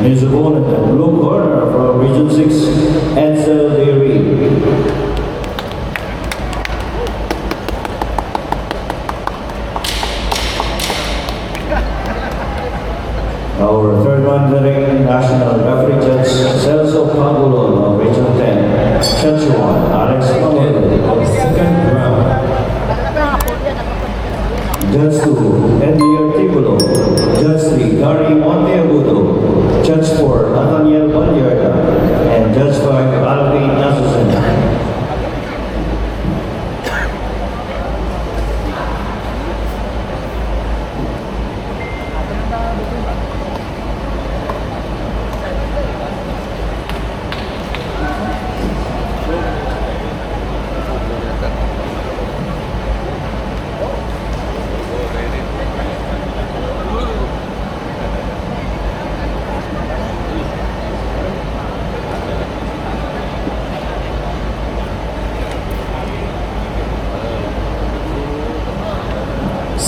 His opponent, blue corner from Region 6, Edsel Leary. Our third one, the ring, national referee judge Celso Pangulon of Region 10, Judge 1, Alex Pangulon. Second round. Judge 2, Edley Articulo. Judge 3, Gary Monteagudo. Judge 4, Nathaniel Balyarda. And Judge 5, Alvin Nasusen.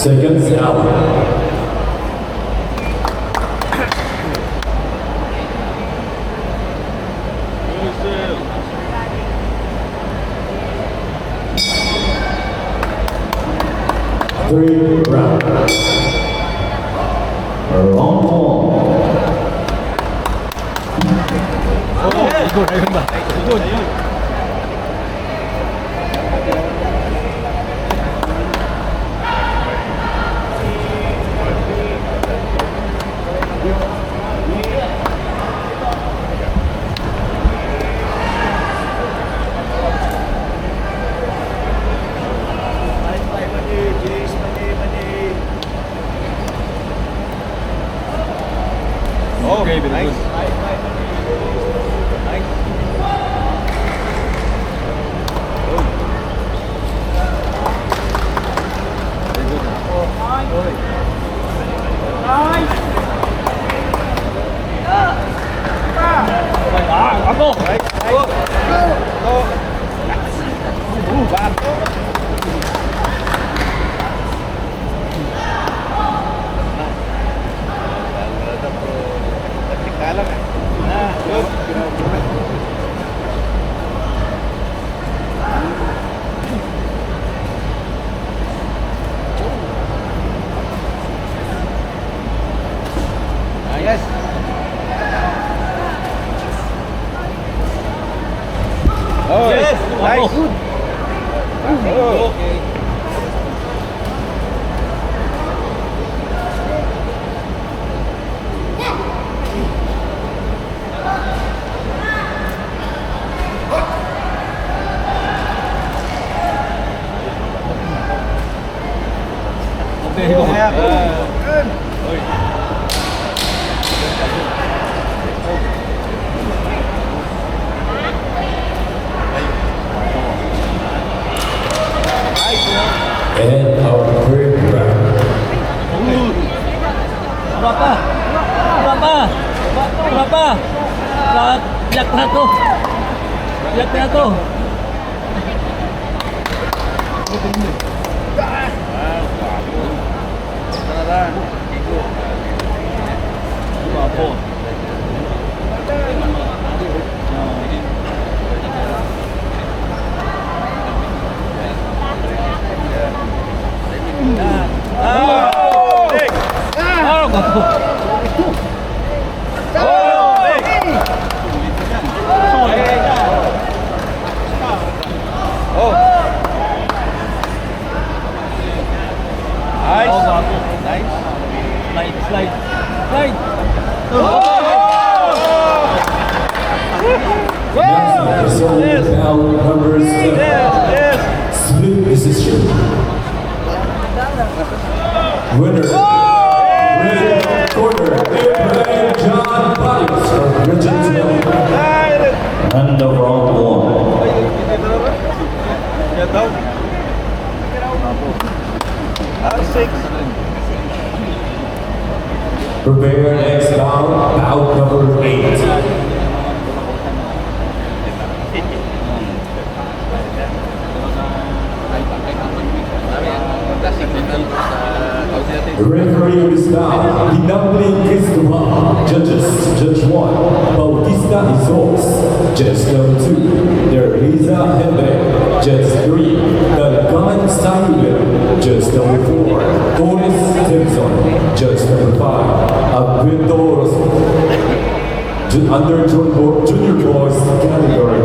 Second round. Third round. Long ball. Okay, very Nice. good. Yes. Oh, Yes. nice. Good. Oh. Okay. Okay, go. And our third round. Berapa? Berapa? Berapa? Lihat satu. Lihat satu. Slide. Next up is sold bout number 7. Split decision. Winner. Red corner. Abraham John Bodies from Region 12. And the round 1. Prepare next bout. Bout number 8. The referee of this bout, Hinambling Kristuha. Judges, Judge 1, Batista Isos, judge number 2. Teresa Hendek, judge 3. Dalgan Sayulim, judge number 4. Torres Timson, judge number 5. Aguindos, under junior boys category,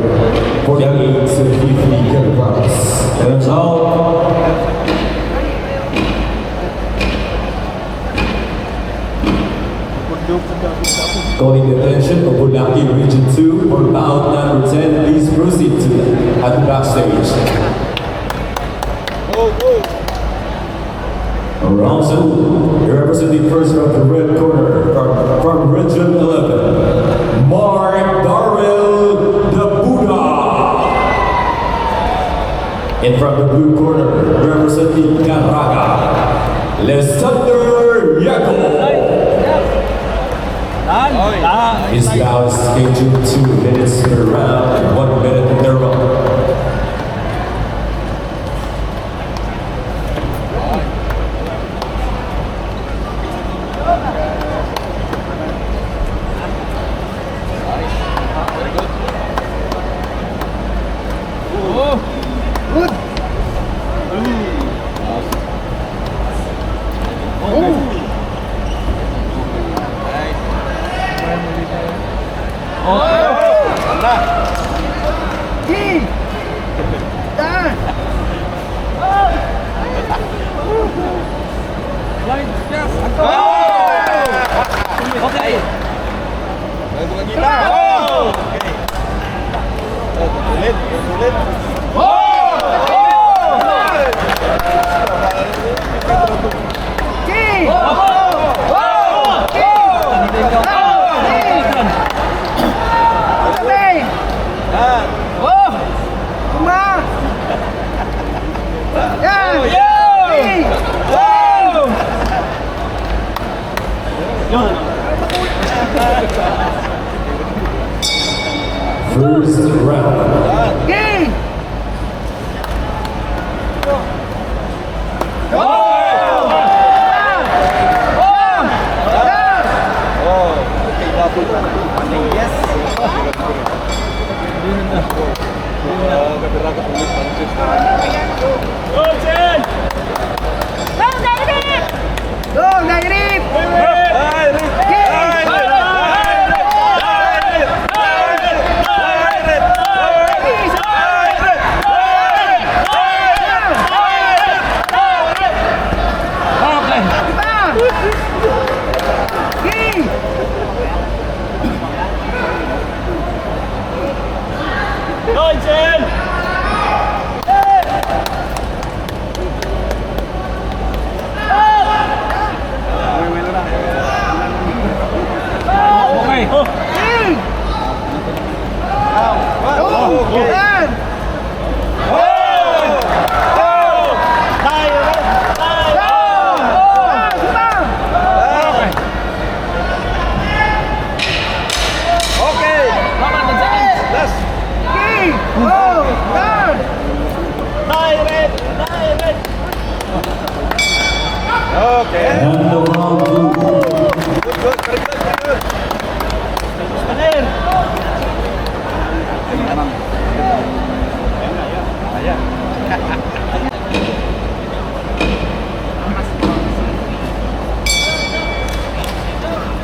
48 to 50 kilograms. Hands out. Calling the attention of Bulaki Region 2 for bout number 10, please proceed to at the backstage. Round 2, representing first from the red corner, from Region 11, Mark Darrell the Buddha. And from the blue corner, representing Caraga, Lesander Yaco. His bout is scheduled 2 minutes per round and 1 minute interval. Okay. Bukan kita. Sulit, sulit. First round. And the round 2. Good, very good.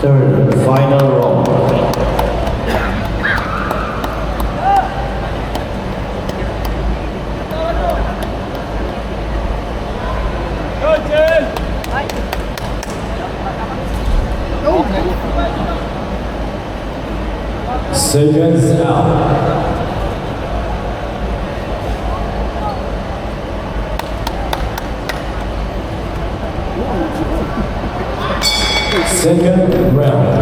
Third, final round. Seconds out. Second round.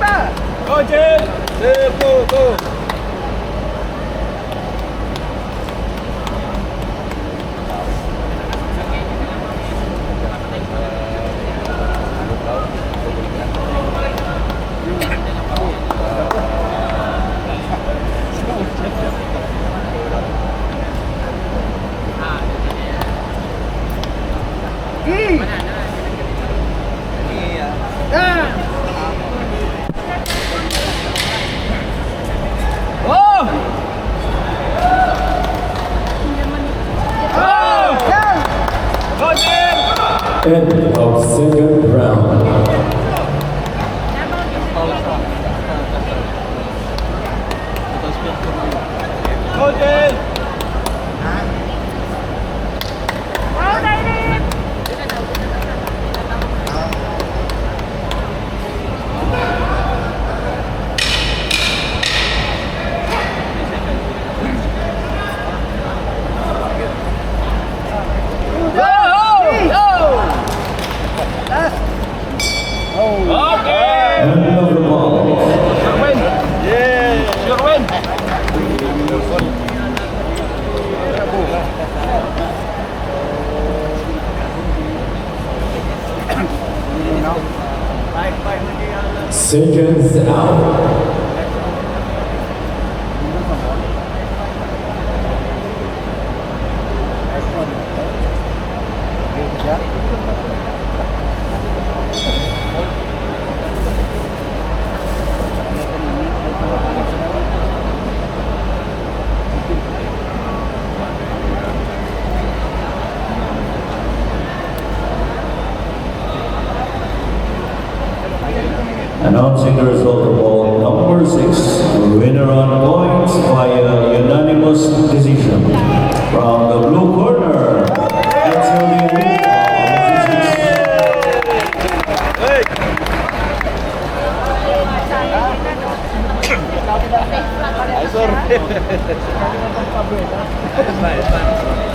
Bang! Go, Jim! Sir, go. Oh! Oh! Go, Jim! End of second round. Go, Jim! Okay! End of the ball. Sure win! Yeah. Sure win! Seconds out. Announcing the result of ball number 6, winner on points via unanimous decision. From the blue corner, Edsel Lee. Hey. Sorry. It's fine.